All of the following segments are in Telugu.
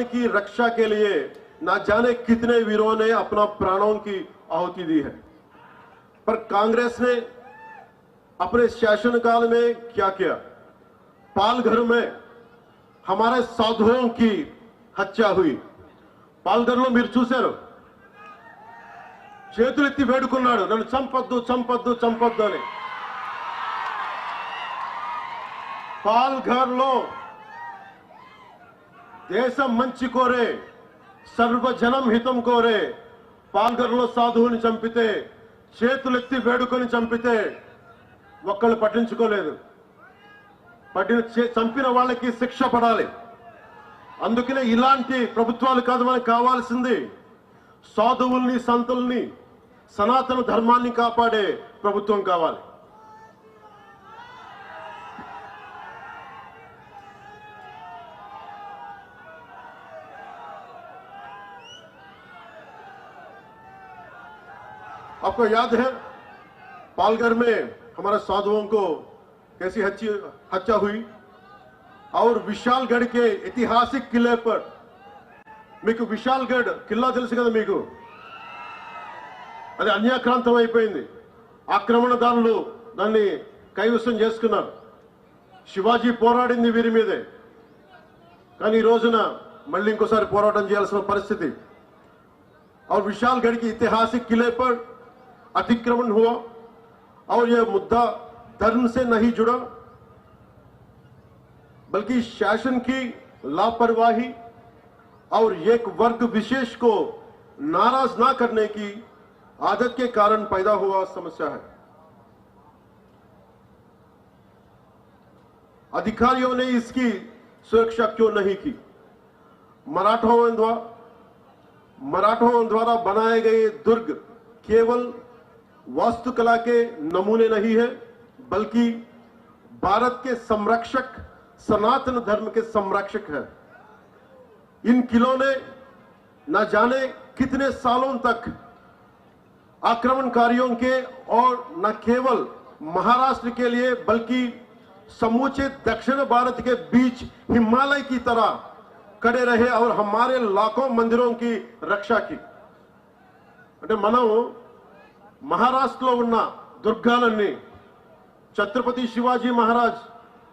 की रक्षा के लिए ना जाने कितने वीरों ने अपना प्राणों की आहुति दी है, पर कांग्रेस ने अपने शासनकाल में क्या किया? पालघर में हमारे साधुओं की हत्या हुई। పాల్గర్లో మీరు చూశారు, చేతులెత్తి వేడుకున్నాడు, నన్ను చంపొద్దు చంపొద్దు చంపొద్దు అని. పాల్ఘర్లో దేశం మంచి కోరే, సర్వజనం హితం కోరే పాల్ఘర్లో సాధువుని చంపితే, చేతులెత్తి వేడుకొని చంపితే ఒక్కళ్ళు పట్టించుకోలేదు. చంపిన వాళ్ళకి శిక్ష పడాలి. అందుకనే ఇలాంటి ప్రభుత్వాలు కాదు మనకు కావాల్సింది. సాధువుల్ని, సంతుల్ని, సనాతన ధర్మాన్ని కాపాడే ప్రభుత్వం కావాలి. आपको याद है पालघर में हमारे साधुओं को कैसी हत्या हुई? और विशालगढ़ के ऐतिहासिक किले पर, మీకు విశాల్గఢ్ కిల్లా తెలుసు కదా మీకు, అది అన్యాక్రాంతం అయిపోయింది. ఆక్రమణదారులు దాన్ని కైవసం చేసుకున్నారు. శివాజీ పోరాడింది వీరి మీదే, కానీ ఈ రోజున మళ్ళీ ఇంకోసారి పోరాటం చేయాల్సిన పరిస్థితి. और विशालगढ़ के ऐतिहासिक किले पर अतिक्रमण हुआ और यह मुद्दा धर्म से नहीं जुड़ा, बल्कि शासन की लापरवाही और एक वर्ग विशेष को नाराज ना करने की आदत के कारण पैदा हुआ समस्या है. अधिकारियों ने इसकी सुरक्षा क्यों नहीं की? मराठों द्वारा बनाए गए दुर्ग केवल वास्तुकला के नमूने नहीं है, बल्कि भारत के संरक्षक, सनातन धर्म के संरक्षक है. इन किलों ने न जाने कितने सालों तक आक्रमणकारियों के और न केवल महाराष्ट्र के लिए बल्कि समूचे दक्षिण भारत के बीच हिमालय की तरह खड़े रहे और हमारे लाखों मंदिरों की रक्षा की. అంటే మనం మహారాష్ట్రలో ఉన్న దుర్గాలన్నీ, ఛత్రపతి శివాజీ మహారాజ్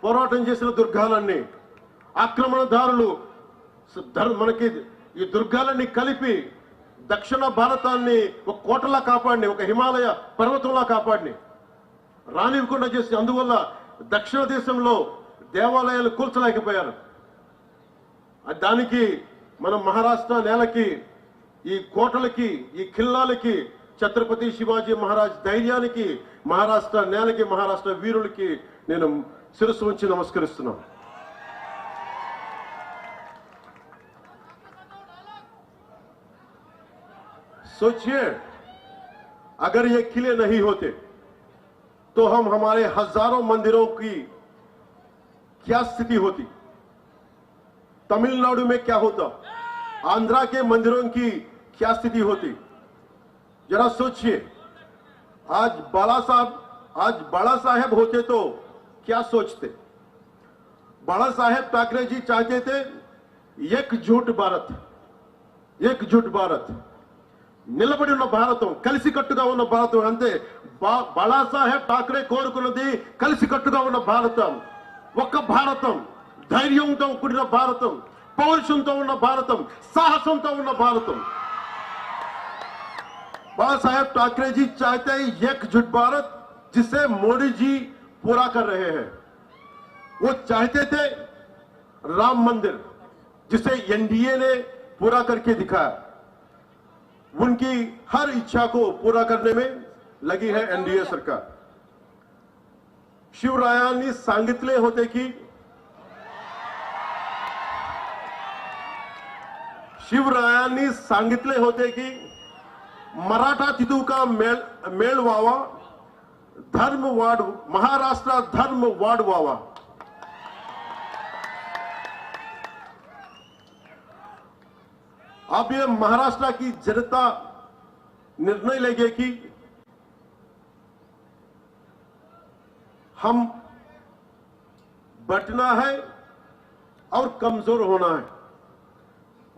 పోరాటం చేసిన దుర్గాలన్నీ, ఆక్రమణదారులు మనకి ఈ దుర్గాలన్నీ కలిపి దక్షిణ భారతాన్ని ఒక కోటలా కాపాడిని, ఒక హిమాలయ పర్వతంలా కాపాడిని, రానివ్వకుండా చేసి, అందువల్ల దక్షిణ దేశంలో దేవాలయాలు కూల్చలేకపోయారు. దానికి మనం మహారాష్ట్ర నేలకి, ఈ కోటలకి, ఈ ఖిల్లాలకి, ఛత్రపతి శివాజీ మహారాజ్ ధైర్యానికి, మహారాష్ట్ర నేలకి, మహారాష్ట్ర వీరులకి నేను శిరస్సు ఉంచి నమస్కరిస్తున్నాను. सोचिए, अगर ये किले नहीं होते तो हमारे हजारों मंदिरों की क्या स्थिति होती? तमिलनाडु में क्या होता? आंध्रा के मंदिरों की क्या स्थिति होती? जरा सोचिए. आज बाला साहेब होते तो क्या सोचते? बाला साहेब ठाकरे जी चाहते थे एकजुट भारत, నిలబడి ఉన్న భారతం, కలిసికట్టుగా ఉన్న భారతం. అంతే. బాలాసాహెబ్ ఠాకరే కోరుకున్నది కలిసికట్టుగా ఉన్న భారతం, ఒక్క భారతం, ధైర్యంతో కూడిన భారతం, పౌరుషంతో ఉన్న భారతం, సాహసంతో ఉన్న భారతం. बाला साहेब ठाकरे जी चाहते हैं एकजुट भारत, जिसे मोदी जी पूरा कर रहे हैं. वो चाहते थे राम मंदिर, जिसे एनडीए ने पूरा करके दिखाया. उनकी हर इच्छा को पूरा करने में लगी है एनडीए सरकार. शिवरायांनी सांगितले होते की मराठा तिथू का मेळ व्हावा, धर्म वाढ, महाराष्ट्र धर्म वाढवावा. अब ये महाराष्ट्र की जनता निर्णय लेगी कि हम बटना है और कमजोर होना है.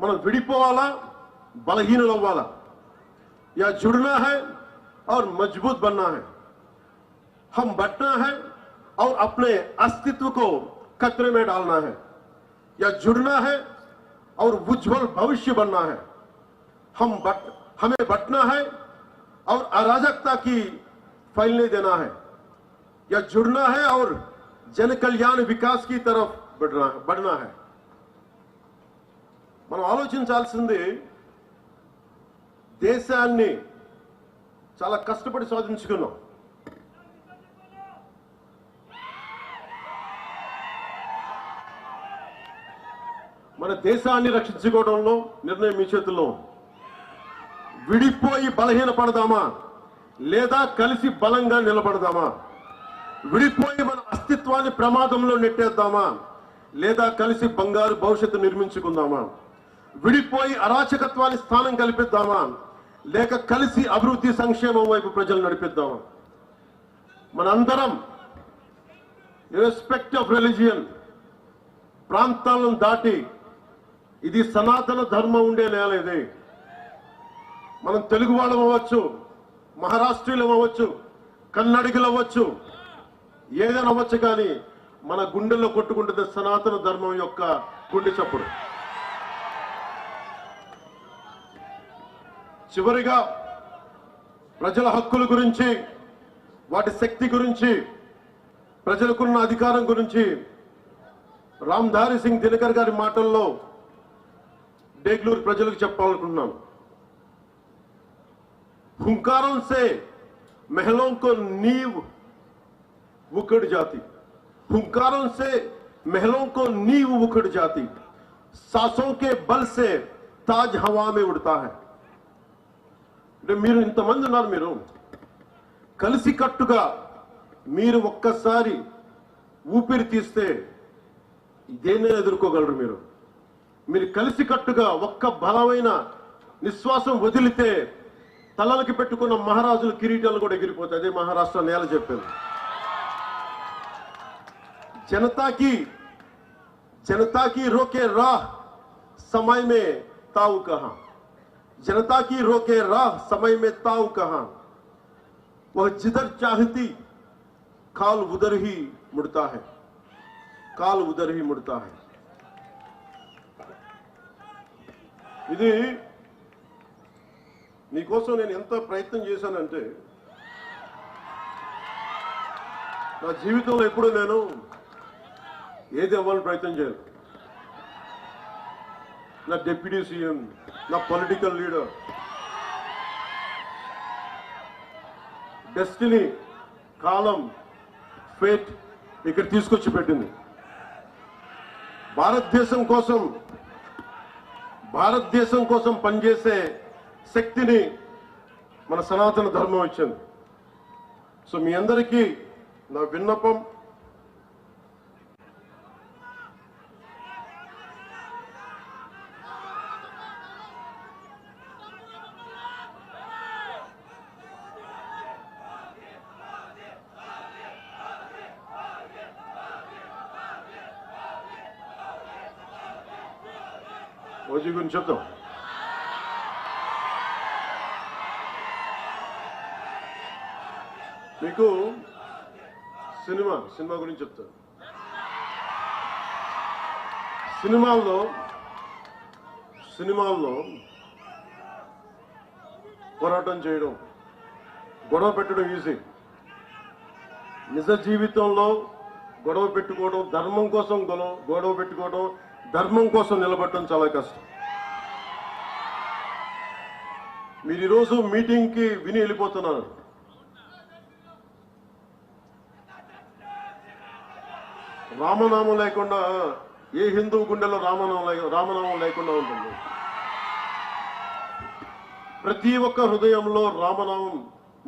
మనం విడిపోవాలా, బలహీనులు అవ్వాలా? या जुड़ना है और मजबूत बनना है। हम बंटना है और अपने अस्तित्व को खतरे में डालना है, या जुड़ना है और उज्जवल भविष्य बनना है। हमें बंटना है और अराजकता की फैलने देना है, या जुड़ना है और जन कल्याण विकास की तरफ बढ़ना है। మనం ఆలోచించాల్సింది దేశాన్ని చాలా కష్టపడి సాధించుకున్నాం. మన దేశాన్ని రక్షించుకోవడంలో నిర్ణయం మీ చేతుల్లో. విడిపోయి బలహీనపడదామా లేదా కలిసి బలంగా నిలబడదామా? విడిపోయి మన అస్తిత్వాన్ని ప్రమాదంలో నెట్టేద్దామా లేదా కలిసి బంగారు భవిష్యత్తు నిర్మించుకుందామా? విడిపోయి అరాచకత్వాన్ని స్థానం కల్పిద్దామా లేక కలిసి అభివృద్ధి సంక్షేమం వైపు ప్రజలు నడిపిద్దామా? మనందరం ఇర్రెస్పెక్ట్ ఆఫ్ రిలీజియన్ ప్రాంతాలను దాటి ఇది సనాతన ధర్మం ఉండే నేల ఇది. మనం తెలుగు వాళ్ళం అవ్వచ్చు, మహారాష్ట్రీయులం అవ్వచ్చు, కన్నడిగులు అవ్వచ్చు, ఏదైనా అవ్వచ్చు, కానీ మన గుండెల్లో కొట్టుకుంటుంది సనాతన ధర్మం యొక్క గుండె చప్పుడు. చివరిగా ప్రజల హక్కుల గురించి, వాటి శక్తి గురించి, ప్రజలకున్న అధికారం గురించి రామ్ధారి సింగ్ దినకర్ గారి మాటల్లో డేగ్లూరు ప్రజలకు చెప్పాలనుకుంటున్నాను. हुंकारों से महलों को नींव उखड़ जाती, हुंकारों से महलों को नींव उखड़ जाती, सांसों के बल से ताज हवा में उड़ता है. మీరు ఇంతమంది ఉన్నారు, మీరు కలిసి కట్టుగా మీరు ఒక్కసారి ఊపిరి తీస్తే ఇదేనే ఎదుర్కోగలరు. మీరు కలిసి కట్టుగా ఒక్క బలమైన నిశ్వాసం వదిలితే తలలకి పెట్టుకున్న మహారాజుల కిరీటాలు కూడా ఎగిరిపోతాయి. అదే మహారాష్ట్ర నేల చెప్పింది. जनता की रोके राह समय में ताऊ कहां, जनता की रोके राह समय में ताऊ कहां, वह जिधर चाहती काल उधर ही मुड़ता है, काल उधर ही मुड़ता है. ఇది నీకోసం నేను ఎంత ప్రయత్నం చేశానంటే, నా జీవితంలో ఎప్పుడూ నేను ఏది అవ్వాలని ప్రయత్నం చేయను. నా డిప్యూటీ సీఎం, నా పొలిటికల్ లీడర్, డెస్టినీ, కాలం, ఫేట్ ఇక్కడ తీసుకొచ్చి పెట్టింది. భారతదేశం కోసం పనిచేసే శక్తిని మన సనాతన ధర్మం ఇచ్చింది. సో మీ అందరికీ నా విన్నపం, ఓజీ గురించి చెప్తాం. మీకు సినిమా గురించి చెప్తాను. సినిమాల్లో పోరాటం చేయడం, గొడవ పెట్టడం ఈజీ. నిజ జీవితంలో గొడవ పెట్టుకోవడం, ధర్మం కోసం గొడవ పెట్టుకోవడం, ధర్మం కోసం నిలబడటం చాలా కష్టం. మీరు ఈరోజు మీటింగ్కి విని వెళ్ళిపోతున్నారు. రామనామం లేకుండా ఏ హిందూ గుండెలో రామనామం లేకుండా ఉంటుంది. ప్రతి ఒక్క హృదయంలో రామనామం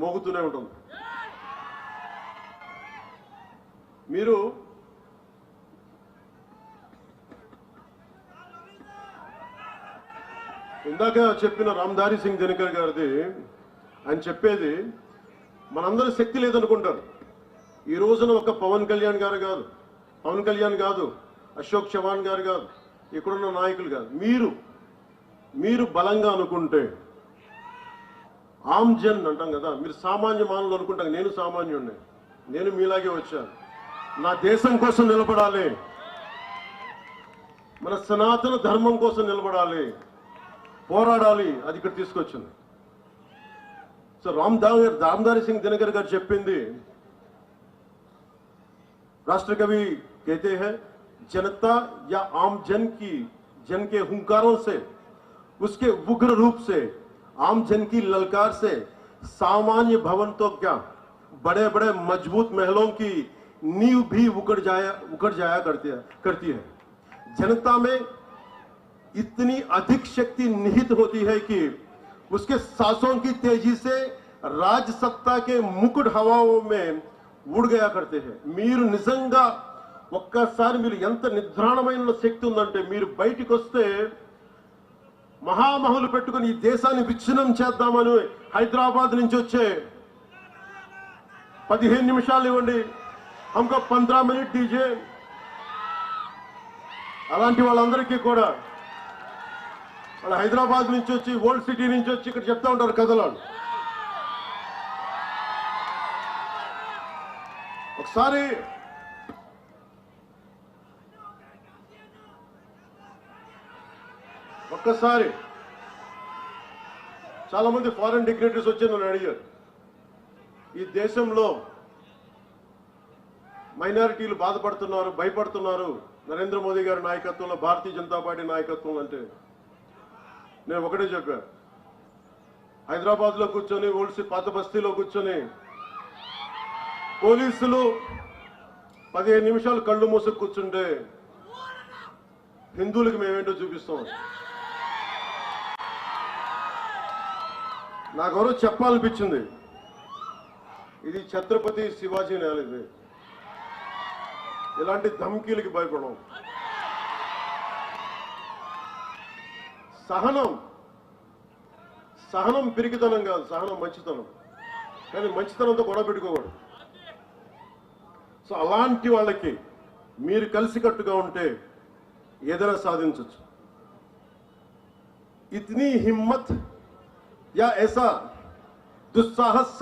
మోగుతూనే ఉంటుంది. మీరు ఇందాక చెప్పిన రామ్ధారి సింగ్ దినకర్ గారిది ఆయన చెప్పేది, మనందరూ శక్తి లేదనుకుంటారు. ఈ రోజున ఒక పవన్ కళ్యాణ్ కాదు, అశోక్ చవాన్ గారు కాదు, ఇక్కడున్న నాయకులు కాదు, మీరు బలంగా అనుకుంటే ఆమ్ జన్ అంటాం కదా, మీరు సామాన్య మానవులు అనుకుంటాం. నేను సామాన్యుడిని, నేను మీలాగే వచ్చాను. నా దేశం కోసం నిలబడాలి, మన సనాతన ధర్మం కోసం నిలబడాలి, పోరాడాలి. అది ఇక్కడ తీసుకొచ్చింది. సో రామధారి సింగ్ దినకర్ గారు చెప్పింది, राष्ट्र कवि कहते हैं जनता या आम जन के हुंकारों से, उसके उग्र रूप से, आम जन की ललकार से सामान्य भवन तो क्या, बड़े बड़े मजबूत महलों की नींव भी उखड़ जाया करती है। जनता में इतनी अधिक शक्ति निहित होती है कि उसके सांसों की तेजी से राज सत्ता के मुकुट हवाओं में ఊడిగయా కడితే మీరు నిజంగా ఒక్కసారి మీరు ఎంత నిద్రాణమైన శక్తి ఉందంటే మీరు బయటికి వస్తే మహామహులు పెట్టుకుని ఈ దేశాన్ని విచ్ఛిన్నం చేద్దామని హైదరాబాద్ నుంచి వచ్చే 15 నిమిషాలు ఇవ్వండి, హమ్కో 15 మినిట్ దీజే, అలాంటి వాళ్ళందరికీ కూడా వాళ్ళు హైదరాబాద్ నుంచి వచ్చి ఓల్డ్ సిటీ నుంచి వచ్చి ఇక్కడ చెప్తా ఉంటారు కథలు. ఒక్కసారి చాలా మంది ఫారెన్ డిగ్నిటరీస్ వచ్చి నన్ను అడిగారు, ఈ దేశంలో మైనారిటీలు బాధపడుతున్నారు, భయపడుతున్నారు నరేంద్ర మోదీ గారి నాయకత్వంలో, భారతీయ జనతా పార్టీ నాయకత్వం అంటే నేను ఒకటే చెప్పాను. హైదరాబాద్ లో కూర్చొని ఓల్డ్ పాత బస్తీలో కూర్చొని పోలీసులు 15 నిమిషాలు కళ్ళు మూసుకు కూర్చుంటే హిందువులకు మేమేంటో చూపిస్తాం. నాకెవరో చెప్పాలనిపించింది, ఇది ఛత్రపతి శివాజీ నేల, ఇది ఇలాంటి ధమ్కీలకి భయపడం. సహనం పిరికితనం కాదు, సహనం మంచితనం. కానీ మంచితనంతో గొడవ పెట్టుకోకూడదు. సో అలాంటి వాళ్ళకి మీరు కలిసికట్టుగా ఉంటే ఏదైనా సాధించవచ్చు. ఇతనీ హిమ్మత్ या ऐसा दुस्साहस